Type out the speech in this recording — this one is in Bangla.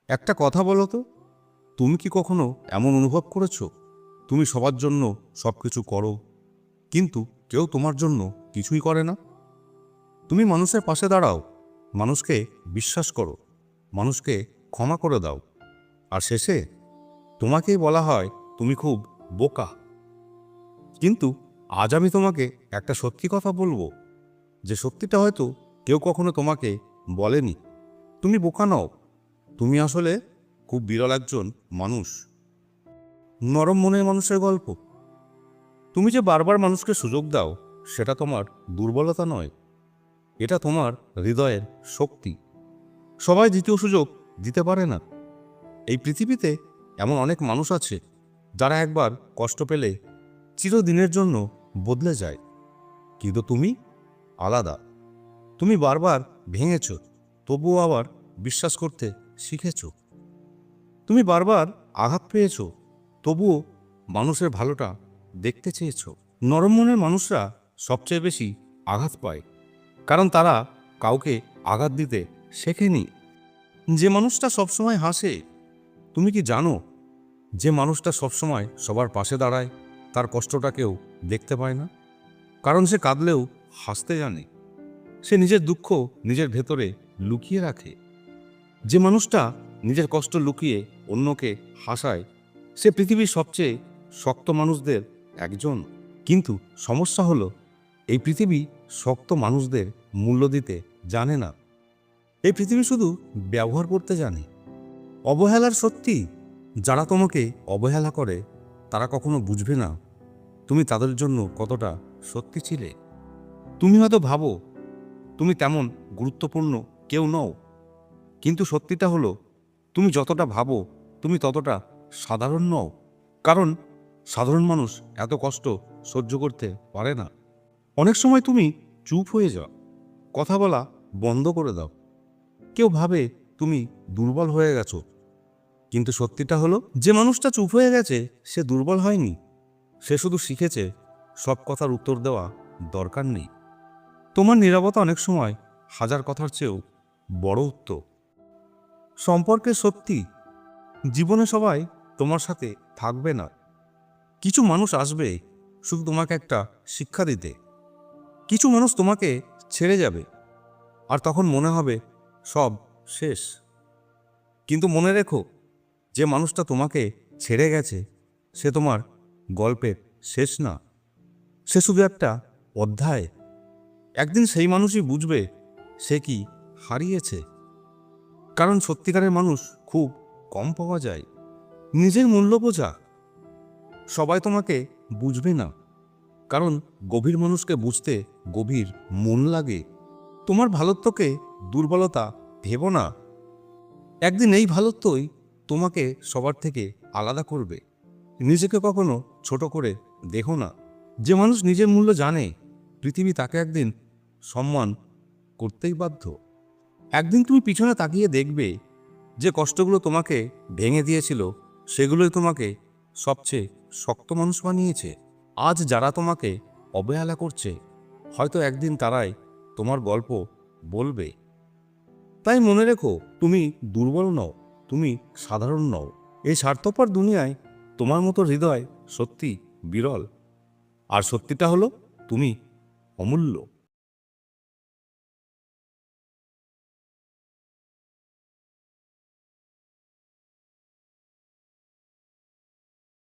একটা কথা বলো তো, তুমি কি কখনো এমন অনুভব করেছো তুমি সবার জন্য সব কিছু করো, কিন্তু কেউ তোমার জন্য কিছুই করে না? তুমি মানুষের পাশে দাঁড়াও, মানুষকে বিশ্বাস করো, মানুষকে ক্ষমা করে দাও, আর শেষে তোমাকেই বলা হয় তুমি খুব বোকা। কিন্তু আজ আমি তোমাকে একটা সত্যি কথা বলবো, যে সত্যিটা হয়তো কেউ কখনো তোমাকে বলেনি। তুমি বোকা নও, তুমি আসলে খুব বিরল একজন মানুষ, নরম মনের মানুষের গল্প। তুমি যে বারবার মানুষকে সুযোগ দাও, সেটা তোমার দুর্বলতা নয়, এটা তোমার হৃদয়ের শক্তি। সবাই দ্বিতীয় সুযোগ দিতে পারে না। এই পৃথিবীতে এমন অনেক মানুষ আছে যারা একবার কষ্ট পেলে চিরদিনের জন্য বদলে যায়, কিন্তু তুমি আলাদা। তুমি বারবার ভেঙেছ, তবুও আবার বিশ্বাস করতে শিখেছ। তুমি বারবার আঘাত পেয়েছ, তবুও মানুষের ভালোটা দেখতে চেয়েছ। নরম মনের মানুষরা সবচেয়ে বেশি আঘাত পায়, কারণ তারা কাউকে আঘাত দিতে শেখেনি। যে মানুষটা সবসময় হাসে, তুমি কি জানো, যে মানুষটা সবসময় সবার পাশে দাঁড়ায় তার কষ্টটা কেউ দেখতে পায় না, কারণ সে কাঁদলেও হাসতে জানে। সে নিজের দুঃখ নিজের ভেতরে লুকিয়ে রাখে। যে মানুষটা নিজের কষ্ট লুকিয়ে অন্যকে হাসায়, সে পৃথিবীর সবচেয়ে শক্ত মানুষদের একজন। কিন্তু সমস্যা হলো, এই পৃথিবী শক্ত মানুষদের মূল্য দিতে জানে না। এই পৃথিবী শুধু ব্যবহার করতে জানে। অবহেলার সত্যি, যারা তোমাকে অবহেলা করে তারা কখনো বুঝবে না তুমি তাদের জন্য কতটা সত্যি ছিলে। তুমি হয়তো ভাবো তুমি তেমন গুরুত্বপূর্ণ কেউ নও, কিন্তু সত্যিটা হলো, তুমি যতটা ভাবো তুমি ততটা সাধারণ নও। কারণ সাধারণ মানুষ এত কষ্ট সহ্য করতে পারে না। অনেক সময় তুমি চুপ হয়ে যাও, কথা বলা বন্ধ করে দাও। কেউ ভাবে তুমি দুর্বল হয়ে গেছো, কিন্তু সত্যিটা হলো, যে মানুষটা চুপ হয়ে গেছে সে দুর্বল হয়নি, সে শুধু শিখেছে সব কথার উত্তর দেওয়া দরকার নেই। তোমার নীরবতা অনেক সময় হাজার কথার চেয়েও বড় উত্তর। সম্পর্কে সত্যি, জীবনে সবাই তোমার সাথে থাকবে না। কিছু মানুষ আসবে শুধু তোমাকে একটা শিক্ষা দিতে, কিছু মানুষ তোমাকে ছেড়ে যাবে, আর তখন মনে হবে সব শেষ। কিন্তু মনে রেখো, যে মানুষটা তোমাকে ছেড়ে গেছে সে তোমার গল্পের শেষ না, সে শুধু একটা অধ্যায়। একদিন সেই মানুষই বুঝবে সে কি হারিয়েছে। কারণ সত্যিকারের মানুষ খুব কম পাওয়া যায়। নিজের মূল্য বোঝা, সবাই তোমাকে বুঝবে না, কারণ গভীর মানুষকে বুঝতে গভীর মন লাগে। তোমার ভালোত্বকে দুর্বলতা ভেবো না, একদিন এই ভালোত্বই তোমাকে সবার থেকে আলাদা করবে। নিজেকে কখনো ছোট করে দেখো না। যে মানুষ নিজের মূল্য জানে, পৃথিবী তাকে একদিন সম্মান করতেই বাধ্য। একদিন তুমি পিছনে তাকিয়ে দেখবে, যে কষ্টগুলো তোমাকে ভেঙে দিয়েছিল সেগুলোই তোমাকে সবচেয়ে শক্ত মানুষ বানিয়েছে। আজ যারা তোমাকে অবহেলা করছে, হয়তো একদিন তারাই তোমার গল্প বলবে। তাই মনে রেখো, তুমি দুর্বল নও, তুমি সাধারণ নও। এই স্বার্থপর দুনিয়ায় তোমার মতো হৃদয় সত্যি বিরল, আর সত্যিটা হলো তুমি অমূল্য।